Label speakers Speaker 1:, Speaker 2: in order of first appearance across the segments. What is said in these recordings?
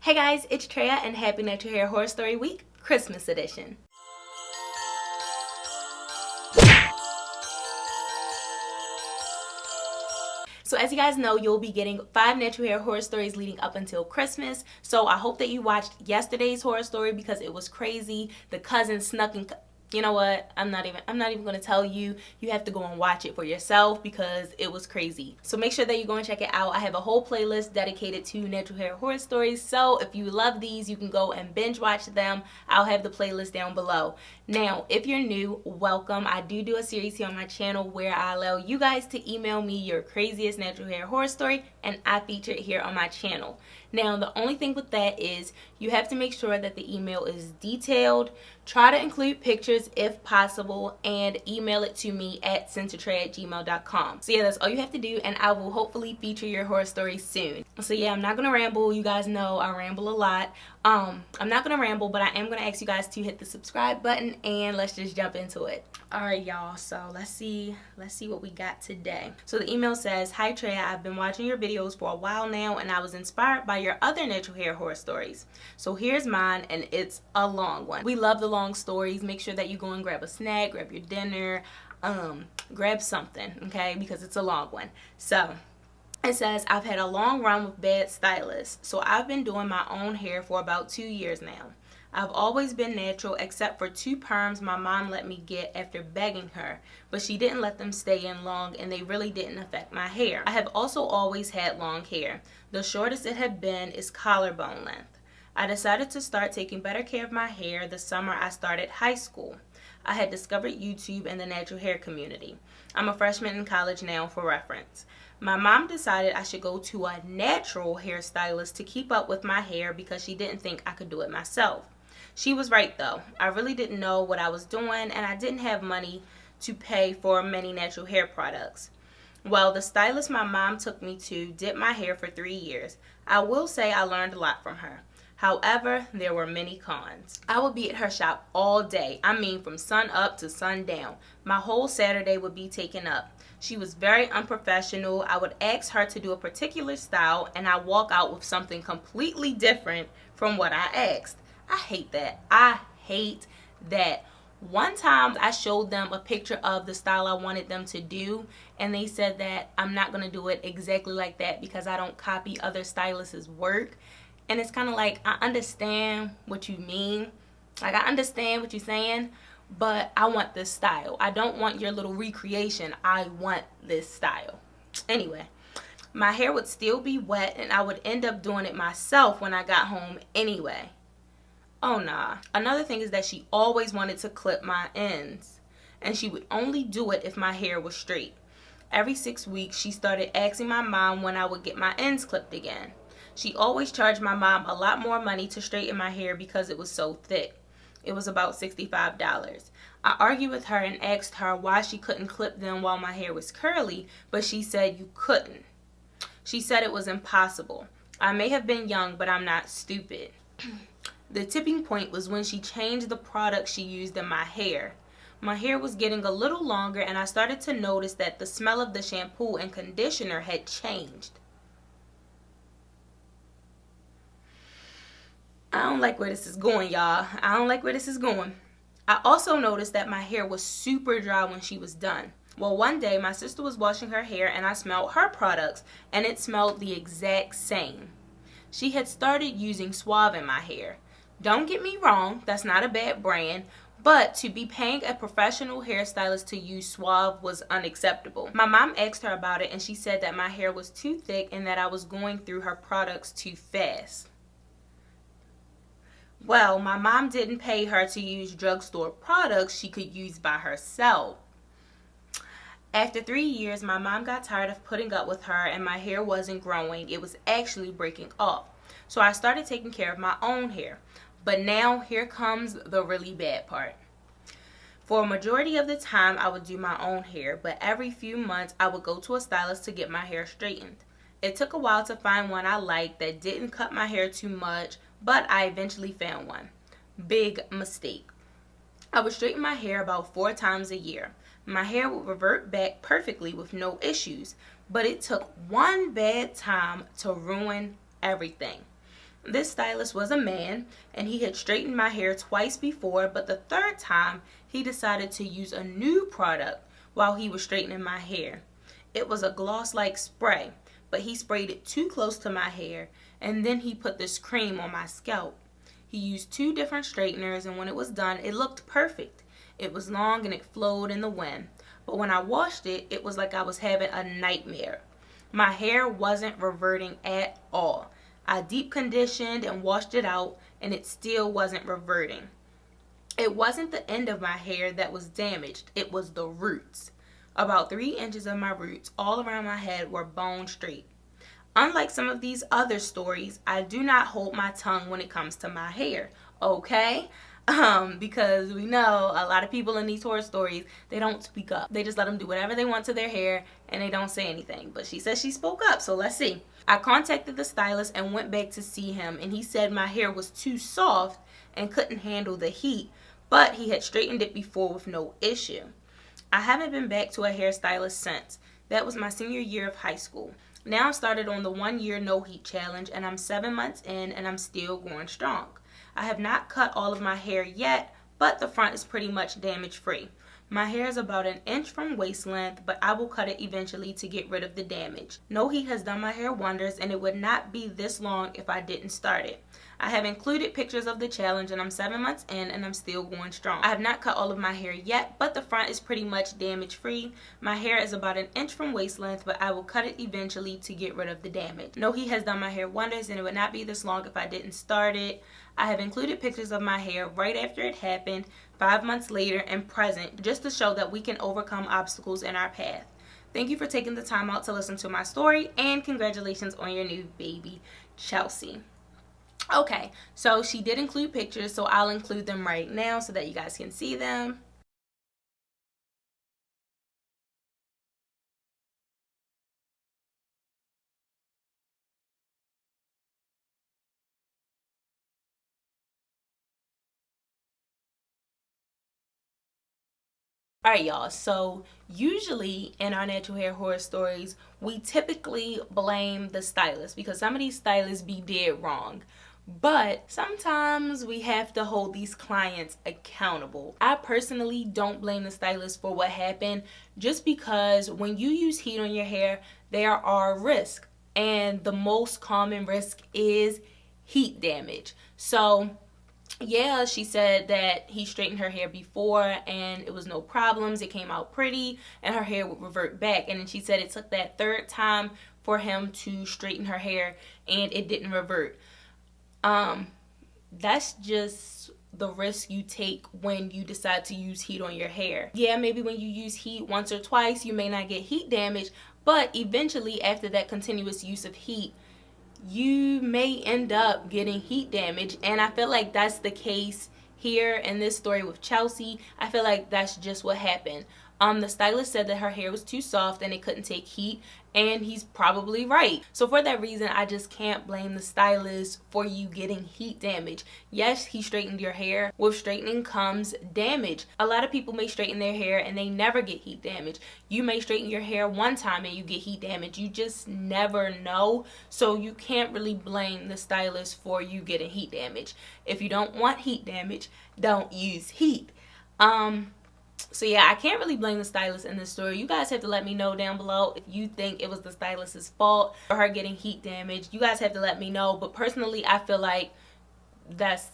Speaker 1: Hey guys, it's Traeh and happy Natural Hair Horror Story Week, Christmas edition. So as you guys know, you'll be getting 5 natural hair horror stories leading up until Christmas. So I hope that you watched yesterday's horror story because it was crazy. The cousin snuck in. You know what? I'm not even going to tell you. You have to go and watch it for yourself because it was crazy. So make sure that you go and check it out. I have a whole playlist dedicated to natural hair horror stories. So if you love these, you can go and binge watch them. I'll have the playlist down below. Now, if you're new, welcome. I do a series here on my channel where I allow you guys to email me your craziest natural hair horror story and I feature it here on my channel. Now, the only thing with that is you have to make sure that the email is detailed. Try to include pictures if possible and email it to me at sendtotraeh@gmail.com. So yeah, that's all you have to do and I will hopefully feature your horror story soon. So yeah, I'm not going to ramble. You guys know I ramble a lot. I'm not going to ramble, but I am going to ask you guys to hit the subscribe button and let's just jump into it. Alright y'all, so let's see what we got today. So the email says, "Hi Traeh, I've been watching your videos for a while now and I was inspired by your other natural hair horror stories. So here's mine and it's a long one. We love the long stories. Make sure that you go and grab a snack, grab your dinner, grab something, okay, because it's a long one." So it says, "I've had a long run with bad stylists, so I've been doing my own hair for about 2 years now. I've always been natural except for 2 perms my mom let me get after begging her, but she didn't let them stay in long and they really didn't affect my hair. I have also always had long hair. The shortest it had been is collarbone length. I decided to start taking better care of my hair the summer I started high school. I had discovered YouTube and the natural hair community. I'm a freshman in college now for reference. My mom decided I should go to a natural hairstylist to keep up with my hair because she didn't think I could do it myself. She was right though. I really didn't know what I was doing and I didn't have money to pay for many natural hair products. Well, the stylist my mom took me to did my hair for 3 years. I will say I learned a lot from her. However, there were many cons. I would be at her shop all day. I mean, from sun up to sundown. My whole Saturday would be taken up. She was very unprofessional. I would ask her to do a particular style and I walk out with something completely different from what I asked. I hate that. I hate that. One time I showed them a picture of the style I wanted them to do and they said that I'm not going to do it exactly like that because I don't copy other stylists' work. And it's kind of like, I understand what you mean. Like, I understand what you're saying, but I want this style. I don't want your little recreation. I want this style. Anyway, my hair would still be wet and I would end up doing it myself when I got home anyway. Oh nah. Another thing is that she always wanted to clip my ends and she would only do it if my hair was straight. Every 6 weeks she started asking my mom when I would get my ends clipped again. She always charged my mom a lot more money to straighten my hair because it was so thick. It was about $65. I argued with her and asked her why she couldn't clip them while my hair was curly, but she said you couldn't. She said it was impossible. I may have been young, but I'm not stupid. The tipping point was when she changed the product she used in my hair. My hair was getting a little longer and I started to notice that the smell of the shampoo and conditioner had changed. I don't like where this is going, y'all. I don't like where this is going. I also noticed that my hair was super dry when she was done. Well, one day my sister was washing her hair and I smelled her products and it smelled the exact same. She had started using Suave in my hair. Don't get me wrong, that's not a bad brand, but to be paying a professional hairstylist to use Suave was unacceptable. My mom asked her about it and she said that my hair was too thick and that I was going through her products too fast. Well, my mom didn't pay her to use drugstore products she could use by herself. After 3 years, my mom got tired of putting up with her and my hair wasn't growing. It was actually breaking off. So I started taking care of my own hair. But now here comes the really bad part. For a majority of the time, I would do my own hair, but every few months, I would go to a stylist to get my hair straightened. It took a while to find one I liked that didn't cut my hair too much, but I eventually found one. Big mistake. I would straighten my hair about 4 times a year. My hair would revert back perfectly with no issues, but it took one bad time to ruin everything. This stylist was a man, and he had straightened my hair twice before, but the third time he decided to use a new product while he was straightening my hair. It was a gloss-like spray, but he sprayed it too close to my hair, and then he put this cream on my scalp. He used 2 different straighteners, and when it was done, it looked perfect. It was long and it flowed in the wind, but when I washed it, it was like I was having a nightmare. My hair wasn't reverting at all. I deep conditioned and washed it out, and it still wasn't reverting. It wasn't the end of my hair that was damaged, it was the roots. About 3 inches of my roots all around my head were bone straight. Unlike some of these other stories, I do not hold my tongue when it comes to my hair, okay? Because we know a lot of people in these horror stories, they don't speak up. They just let them do whatever they want to their hair, and they don't say anything. But she says she spoke up, so let's see. I contacted the stylist and went back to see him, and he said my hair was too soft and couldn't handle the heat, but he had straightened it before with no issue. I haven't been back to a hairstylist since. That was my senior year of high school. Now I've started on the 1-year no heat challenge, and I'm 7 months in, and I'm still going strong. I have not cut all of my hair yet, but the front is pretty much damage free. My hair is about 1 inch from waist length, but I will cut it eventually to get rid of the damage. No heat has done my hair wonders, and it would not be this long if I didn't start it. I have included pictures of the challenge, and I'm 7 months in, and I'm still going strong. I have not cut all of my hair yet, but the front is pretty much damage free. My hair is about 1 inch from waist length, but I will cut it eventually to get rid of the damage. No heat has done my hair wonders, and it would not be this long if I didn't start it. I have included pictures of my hair right after it happened, 5 months later, and present, just to show that we can overcome obstacles in our path. Thank you for taking the time out to listen to my story, and congratulations on your new baby, Chelsea. Okay, so she did include pictures, so I'll include them right now so that you guys can see them. Alright y'all, so usually in our natural hair horror stories, we typically blame the stylist because some of these stylists be dead wrong. But sometimes we have to hold these clients accountable. I personally don't blame the stylist for what happened just because when you use heat on your hair, there are risks. And the most common risk is heat damage. So yeah, she said that he straightened her hair before and it was no problems. It came out pretty and her hair would revert back. And then she said it took that 3rd time for him to straighten her hair and it didn't revert. That's just the risk you take when you decide to use heat on your hair. Yeah, maybe when you use heat once or twice, you may not get heat damage, but eventually after that continuous use of heat, you may end up getting heat damage. And I feel like that's the case here in this story with Chelsea. I feel like that's just what happened. The stylist said that her hair was too soft and it couldn't take heat, and he's probably right. So for that reason, I just can't blame the stylist for you getting heat damage. Yes, he straightened your hair. With straightening comes damage. A lot of people may straighten their hair and they never get heat damage. You may straighten your hair one time and you get heat damage. You just never know. So you can't really blame the stylist for you getting heat damage. If you don't want heat damage, don't use heat. So yeah, I can't really blame the stylist in this story. You guys have to let me know down below if you think it was the stylist's fault for her getting heat damage. You guys have to let me know. But personally, I feel like that's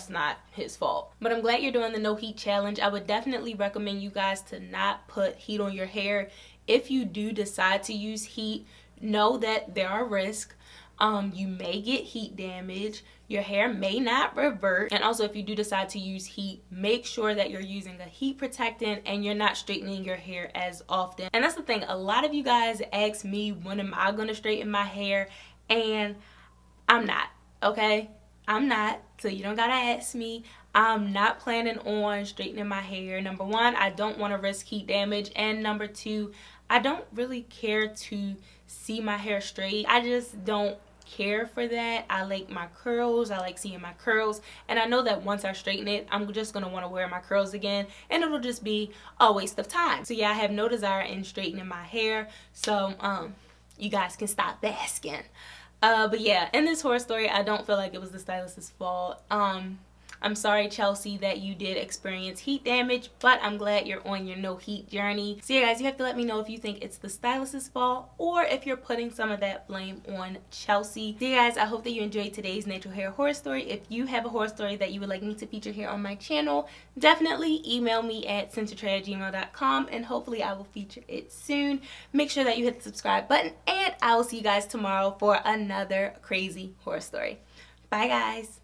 Speaker 1: not his fault. But I'm glad you're doing the no heat challenge. I would definitely recommend you guys to not put heat on your hair. If you do decide to use heat, know that there are risks. You may get heat damage. Your hair may not revert. And also, if you do decide to use heat, make sure that you're using a heat protectant and you're not straightening your hair as often. And that's the thing. A lot of you guys ask me, when am I going to straighten my hair? And I'm not, okay? I'm not. So you don't got to ask me. I'm not planning on straightening my hair. Number one, I don't want to risk heat damage. And number two, I don't really care to see my hair straight. I just don't care for that. I like my curls. I like seeing my curls, and I know that once I straighten it, I'm just gonna want to wear my curls again, and it'll just be a waste of time. So yeah, I have no desire in straightening my hair, so you guys can stop asking. But yeah, in this horror story, I don't feel like it was the stylist's fault. I'm sorry, Chelsea, that you did experience heat damage, but I'm glad you're on your no heat journey. So yeah, guys, you have to let me know if you think it's the stylist's fault or if you're putting some of that blame on Chelsea. So yeah, guys, I hope that you enjoyed today's natural hair horror story. If you have a horror story that you would like me to feature here on my channel, definitely email me at sendtotraeh@gmail.com and hopefully I will feature it soon. Make sure that you hit the subscribe button and I will see you guys tomorrow for another crazy horror story. Bye, guys.